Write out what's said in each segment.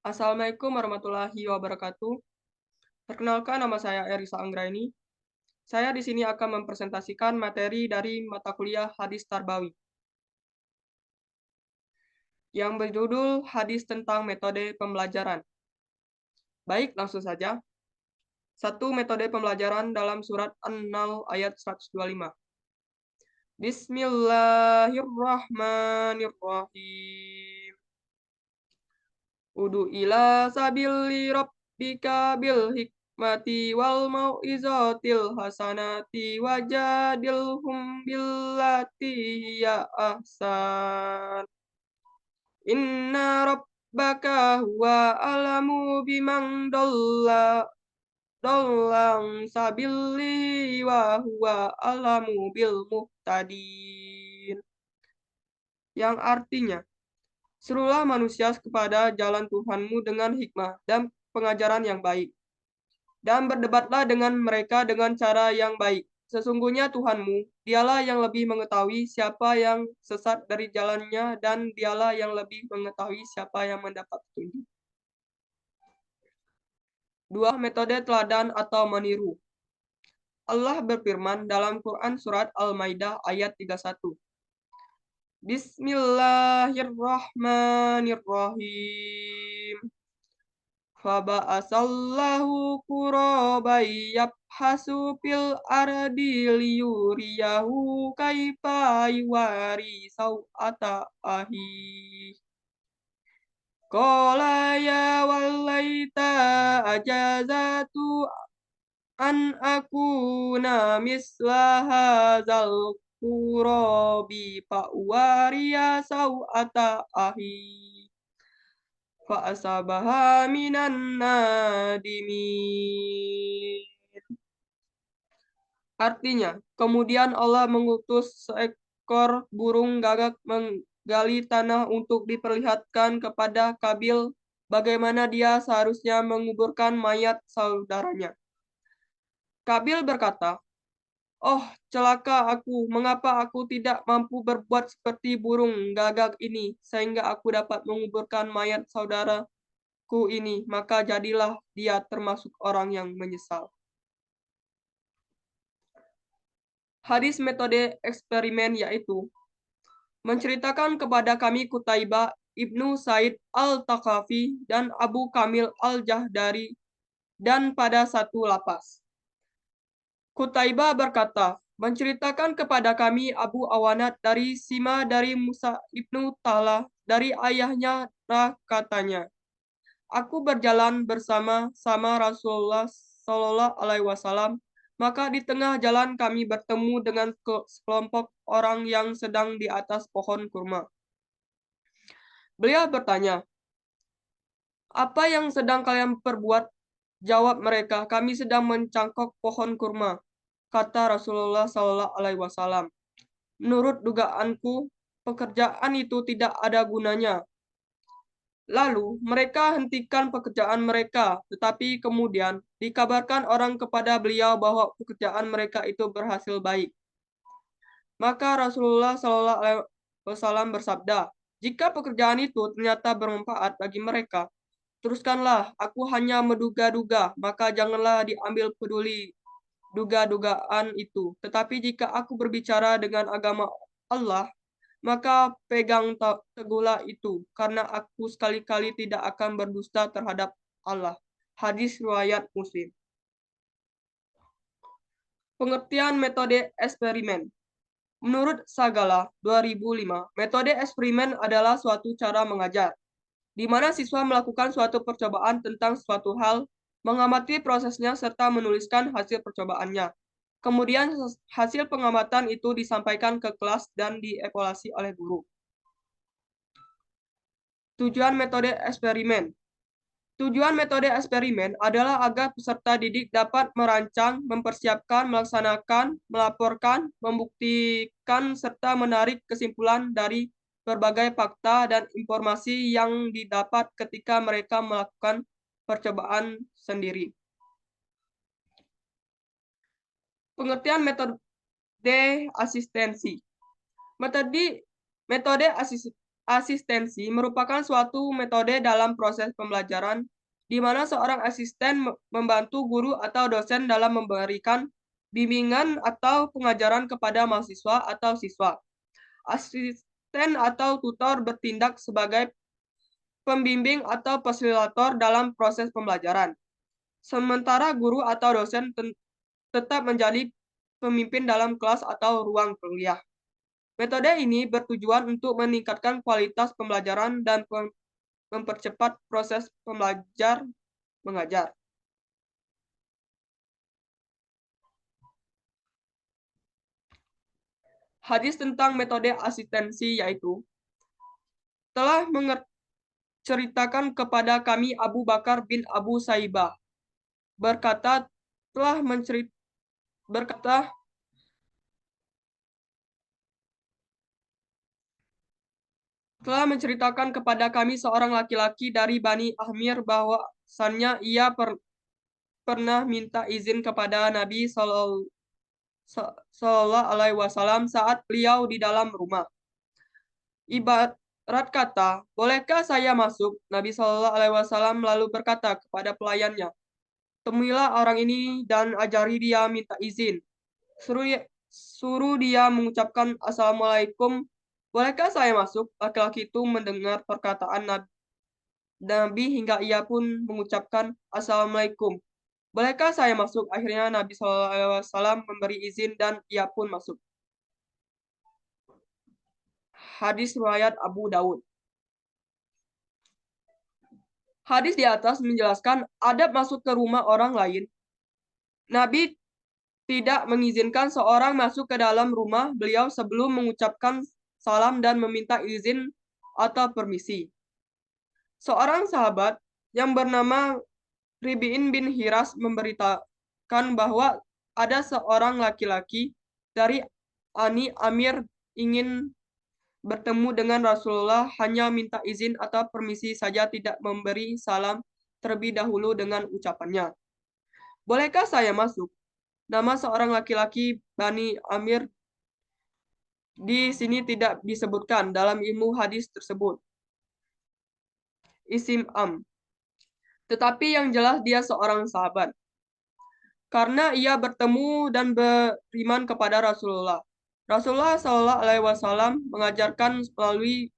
Assalamualaikum warahmatullahi wabarakatuh. Perkenalkan, nama saya Erisa Anggraini. Saya di sini akan mempresentasikan materi dari mata kuliah Hadis Tarbawi yang berjudul Hadis tentang Metode Pembelajaran. Baik, langsung saja. Satu metode pembelajaran dalam surat An-Nahl ayat 125. Bismillahirrahmanirrahim. Udu ila sabili rabbika bil hikmati wal mau'izatil hasanati wajadilhum billati hiya ahsan. Inna rabbaka huwa alamu biman dollang sabili wa huwa alamu bil muhtadin. Yang artinya, serulah manusia kepada jalan Tuhanmu dengan hikmah dan pengajaran yang baik. Dan berdebatlah dengan mereka dengan cara yang baik. Sesungguhnya Tuhanmu, dialah yang lebih mengetahui siapa yang sesat dari jalannya dan dialah yang lebih mengetahui siapa yang mendapat petunjuk. Dua metode teladan atau meniru. Allah berfirman dalam Quran surat Al-Maidah ayat 31. Bismillahirrahmanirrahim. Faba'asallahu quraban yabhasu fil ardi liyuriyahu kaifa yuwari sau'ata ahi. Qala ya wallaita ajazatu an akuna misla hadzal qurabi fa'wariya sau'ata ahi. Fa'asabaha minan nadimin. Artinya, kemudian Allah mengutus seekor burung gagak menggali tanah untuk diperlihatkan kepada Kabil bagaimana dia seharusnya menguburkan mayat saudaranya. Kabil berkata, "Oh, celaka aku, mengapa aku tidak mampu berbuat seperti burung gagak ini, sehingga aku dapat menguburkan mayat saudaraku ini, maka jadilah dia termasuk orang yang menyesal." Hadis metode eksperimen yaitu menceritakan kepada kami Kutaibah Ibnu Said Al-Taqafi dan Abu Kamil Al-Jahdari dan pada satu lapas. Kutaibah berkata, menceritakan kepada kami Abu Awanat dari Sima dari Musa Ibnu Tala dari ayahnya katanya, aku berjalan bersama-sama Rasulullah Shallallahu Alaihi Wasallam. Maka di tengah jalan kami bertemu dengan sekelompok orang yang sedang di atas pohon kurma. Beliau bertanya, apa yang sedang kalian perbuat? Jawab mereka, kami sedang mencangkok pohon kurma. Kata Rasulullah Shallallahu Alaihi Wasallam, menurut dugaanku, pekerjaan itu tidak ada gunanya. Lalu mereka hentikan pekerjaan mereka, tetapi kemudian dikabarkan orang kepada beliau bahwa pekerjaan mereka itu berhasil baik. Maka Rasulullah Shallallahu Alaihi Wasallam bersabda, jika pekerjaan itu ternyata bermanfaat bagi mereka, teruskanlah. Aku hanya menduga-duga, maka janganlah diambil peduli duga-dugaan itu. Tetapi jika aku berbicara dengan agama Allah, maka pegang teguhlah itu, karena aku sekali-kali tidak akan berdusta terhadap Allah. Hadis riwayat Muslim. Pengertian metode eksperimen. Menurut Sagala 2005, metode eksperimen adalah suatu cara mengajar, di mana siswa melakukan suatu percobaan tentang suatu hal, mengamati prosesnya serta menuliskan hasil percobaannya. Kemudian hasil pengamatan itu disampaikan ke kelas dan dievaluasi oleh guru. Tujuan metode eksperimen. Tujuan metode eksperimen adalah agar peserta didik dapat merancang, mempersiapkan, melaksanakan, melaporkan, membuktikan, serta menarik kesimpulan dari berbagai fakta dan informasi yang didapat ketika mereka melakukan percobaan sendiri. Pengertian metode asistensi. Metode Asistensi merupakan suatu metode dalam proses pembelajaran di mana seorang asisten membantu guru atau dosen dalam memberikan bimbingan atau pengajaran kepada mahasiswa atau siswa. Asisten atau tutor bertindak sebagai pembimbing atau fasilitator dalam proses pembelajaran. Sementara guru atau dosen tetap menjadi pemimpin dalam kelas atau ruang kuliah. Metode ini bertujuan untuk meningkatkan kualitas pembelajaran dan mempercepat proses pembelajar mengajar. Hadis tentang metode asistensi yaitu telah menceritakan kepada kami Abu Bakar bin Abu Saibah berkata telah menceritakan kepada kami seorang laki-laki dari Bani Ahmir bahwasannya ia pernah minta izin kepada Nabi Sallallahu Alaihi Wasallam saat beliau di dalam rumah. Ibarat kata, bolehkah saya masuk? Nabi Sallallahu Alaihi Wasallam lalu berkata kepada pelayannya, temuilah orang ini dan ajari dia minta izin. Suruh dia mengucapkan Assalamualaikum. Bolehkah saya masuk? Laki-laki itu mendengar perkataan Nabi hingga ia pun mengucapkan Assalamualaikum. Bolehkah saya masuk? Akhirnya Nabi SAW memberi izin dan ia pun masuk. Hadis riwayat Abu Daud. Hadis di atas menjelaskan adab masuk ke rumah orang lain. Nabi tidak mengizinkan seorang masuk ke dalam rumah beliau sebelum mengucapkan salam dan meminta izin atau permisi. Seorang sahabat yang bernama Ribi'in bin Hiras memberitakan bahwa ada seorang laki-laki dari Ani Amir ingin bertemu dengan Rasulullah, hanya minta izin atau permisi saja, tidak memberi salam terlebih dahulu dengan ucapannya, bolehkah saya masuk? Nama seorang laki-laki Bani Amir di sini tidak disebutkan dalam ilmu hadis tersebut. Isim am. Tetapi yang jelas dia seorang sahabat. Karena ia bertemu dan beriman kepada Rasulullah. Rasulullah Shallallahu Alaihi Wasallam mengajarkan melalui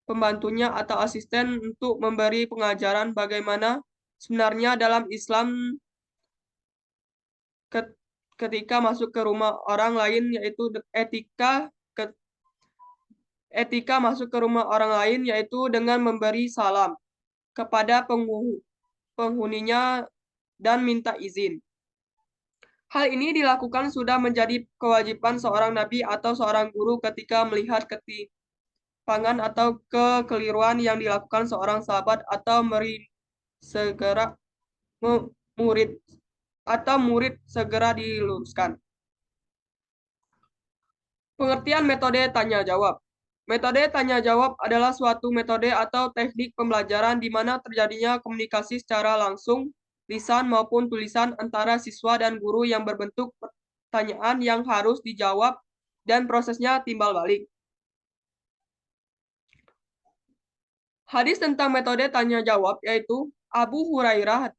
pembantunya atau asisten untuk memberi pengajaran bagaimana sebenarnya dalam Islam ketika masuk ke rumah orang lain, yaitu etika masuk ke rumah orang lain, yaitu dengan memberi salam kepada penghuninya dan minta izin. Hal ini dilakukan sudah menjadi kewajiban seorang nabi atau seorang guru ketika melihat ketimpangan atau kekeliruan yang dilakukan seorang sahabat atau murid segera diluruskan. Pengertian metode tanya jawab. Metode tanya jawab adalah suatu metode atau teknik pembelajaran di mana terjadinya komunikasi secara langsung, lisan maupun tulisan antara siswa dan guru yang berbentuk pertanyaan yang harus dijawab dan prosesnya timbal balik. Hadis tentang metode tanya jawab yaitu Abu Hurairah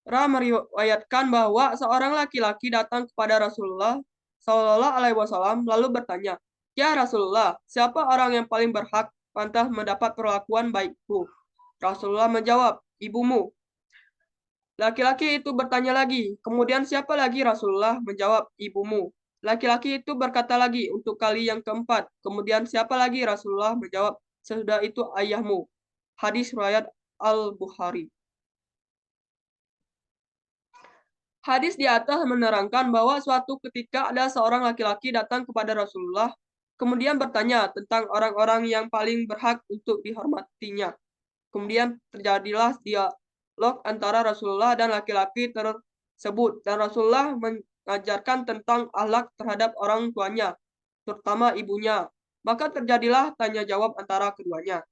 meriwayatkan bahwa seorang laki-laki datang kepada Rasulullah Shallallahu Alaihi Wasallam lalu bertanya, ya Rasulullah, siapa orang yang paling berhak pantas mendapat perlakuan baikku? Rasulullah menjawab, ibumu. Laki-laki itu bertanya lagi, kemudian siapa lagi? Rasulullah menjawab, ibumu. Laki-laki itu berkata lagi untuk kali yang keempat, kemudian siapa lagi? Rasulullah menjawab, sesudah itu ayahmu. Hadis riwayat Al-Bukhari. Hadis di atas menerangkan bahwa suatu ketika ada seorang laki-laki datang kepada Rasulullah, kemudian bertanya tentang orang-orang yang paling berhak untuk dihormatinya. Kemudian terjadilah dialog antara Rasulullah dan laki-laki tersebut, dan Rasulullah mengajarkan tentang akhlak terhadap orang tuanya, terutama ibunya. Maka terjadilah tanya jawab antara keduanya.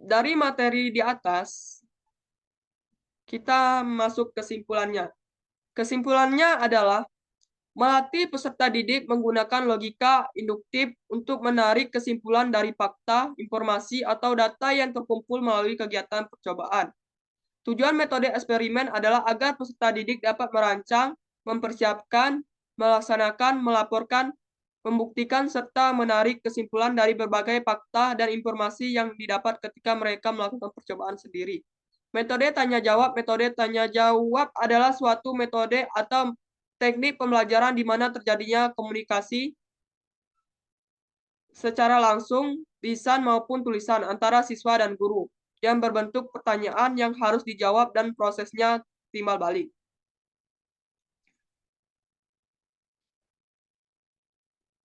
Dari materi di atas, kita masuk kesimpulannya. Kesimpulannya adalah Melatih peserta didik menggunakan logika induktif untuk menarik kesimpulan dari fakta, informasi, atau data yang terkumpul melalui kegiatan percobaan. Tujuan metode eksperimen adalah agar peserta didik dapat merancang, mempersiapkan, melaksanakan, melaporkan, membuktikan, serta menarik kesimpulan dari berbagai fakta dan informasi yang didapat ketika mereka melakukan percobaan sendiri. Metode tanya jawab adalah suatu metode atau teknik pembelajaran di mana terjadinya komunikasi secara langsung, lisan maupun tulisan antara siswa dan guru, yang berbentuk pertanyaan yang harus dijawab dan prosesnya timbal balik.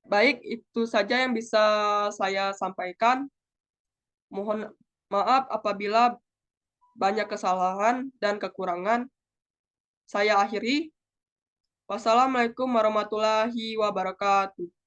Baik, itu saja yang bisa saya sampaikan. Mohon maaf apabila banyak kesalahan dan kekurangan. Saya akhiri. Wassalamualaikum warahmatullahi wabarakatuh.